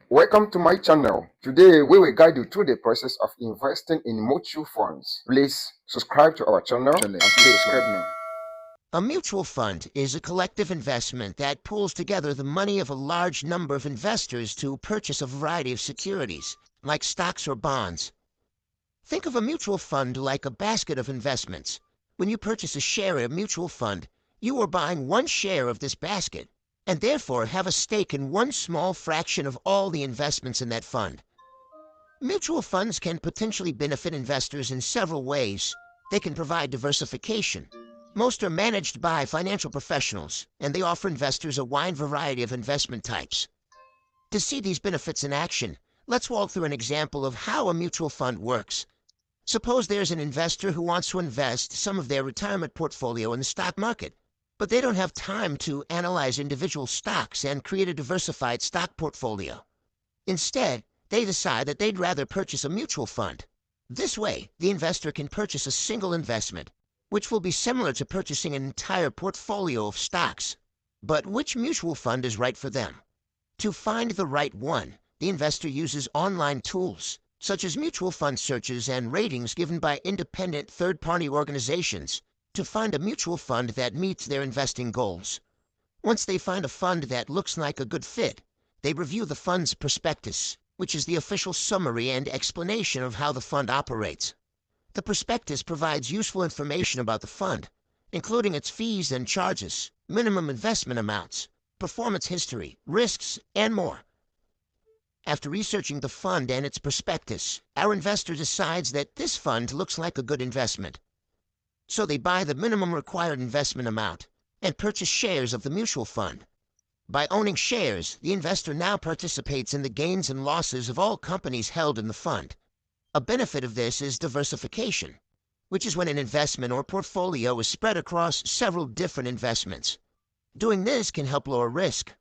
Welcome to my channel. Today we will guide you through the process of investing in mutual funds. Please subscribe to our channel and stay subscribed now. A mutual fund is a collective investment that pools together the money of a large number of investors to purchase a variety of securities, like stocks or bonds. Think of a mutual fund like a basket of investments. When you purchase a share in a mutual fund, you are buying one share of this basket, and therefore have a stake in one small fraction of all the investments in that fund. Mutual funds can potentially benefit investors in several ways. They can provide diversification. Most are managed by financial professionals, and they offer investors a wide variety of investment types. To see these benefits in action, let's walk through an example of how a mutual fund works. Suppose there's an investor who wants to invest some of their retirement portfolio in the stock market, but they don't have time to analyze individual stocks and create a diversified stock portfolio. Instead, they decide that they'd rather purchase a mutual fund. This way, the investor can purchase a single investment, which will be similar to purchasing an entire portfolio of stocks. But which mutual fund is right for them? To find the right one, the investor uses online tools, such as mutual fund searches and ratings given by independent third-party organizations, to find a mutual fund that meets their investing goals. Once they find a fund that looks like a good fit, they review the fund's prospectus, which is the official summary and explanation of how the fund operates. The prospectus provides useful information about the fund, including its fees and charges, minimum investment amounts, performance history, risks, and more. After researching the fund and its prospectus, our investor decides that this fund looks like a good investment. So they buy the minimum required investment amount and purchase shares of the mutual fund. By owning shares, the investor now participates in the gains and losses of all companies held in the fund. A benefit of this is diversification, which is when an investment or portfolio is spread across several different investments. Doing this can help lower risk.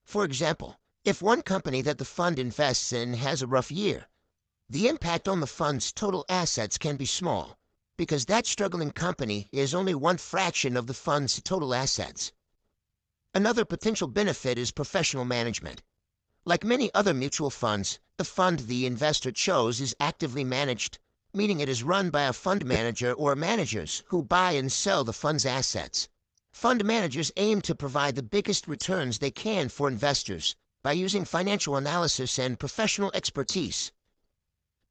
For example, if one company that the fund invests in has a rough year, the impact on the fund's total assets can be small, because that struggling company is only one fraction of the fund's total assets. Another potential benefit is professional management. Like many other mutual funds, the fund the investor chose is actively managed, meaning it is run by a fund manager or managers who buy and sell the fund's assets. Fund managers aim to provide the biggest returns they can for investors by using financial analysis and professional expertise.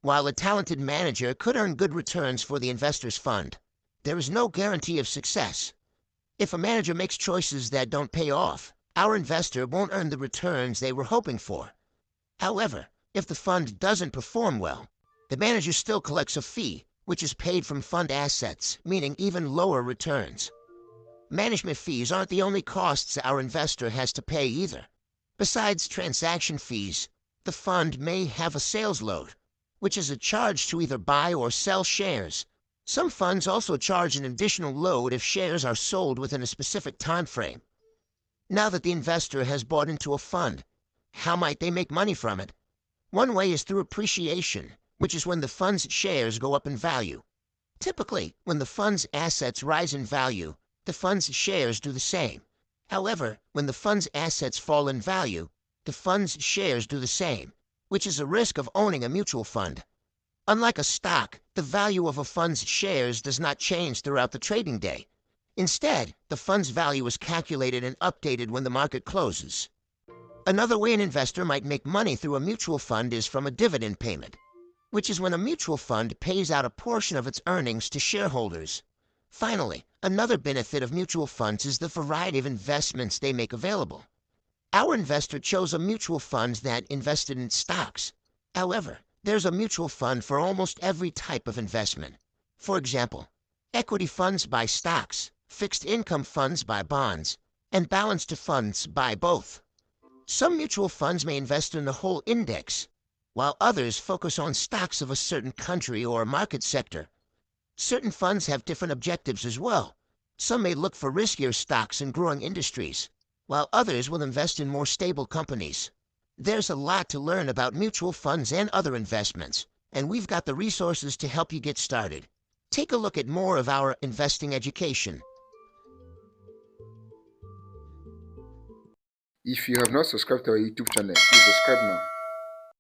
While a talented manager could earn good returns for the investor's fund, there is no guarantee of success. If a manager makes choices that don't pay off, our investor won't earn the returns they were hoping for. However, if the fund doesn't perform well, the manager still collects a fee, which is paid from fund assets, meaning even lower returns. Management fees aren't the only costs our investor has to pay either. Besides transaction fees, the fund may have a sales load, which is a charge to either buy or sell shares. Some funds also charge an additional load if shares are sold within a specific time frame. Now that the investor has bought into a fund, how might they make money from it? One way is through appreciation, which is when the fund's shares go up in value. Typically, when the fund's assets rise in value, the fund's shares do the same. However, when the fund's assets fall in value, the fund's shares do the same, which is a risk of owning a mutual fund. Unlike a stock, the value of a fund's shares does not change throughout the trading day. Instead, the fund's value is calculated and updated when the market closes. Another way an investor might make money through a mutual fund is from a dividend payment, which is when a mutual fund pays out a portion of its earnings to shareholders. Finally, another benefit of mutual funds is the variety of investments they make available. Our investor chose a mutual fund that invested in stocks. However, there's a mutual fund for almost every type of investment. For example, equity funds buy stocks, fixed income funds buy bonds, and balanced funds buy both. Some mutual funds may invest in the whole index, while others focus on stocks of a certain country or market sector. Certain funds have different objectives as well. Some may look for riskier stocks in growing industries, while others will invest in more stable companies. There's a lot to learn about mutual funds and other investments, and we've got the resources to help you get started. Take a look at more of our investing education. If you have not subscribed to our YouTube channel, please subscribe now.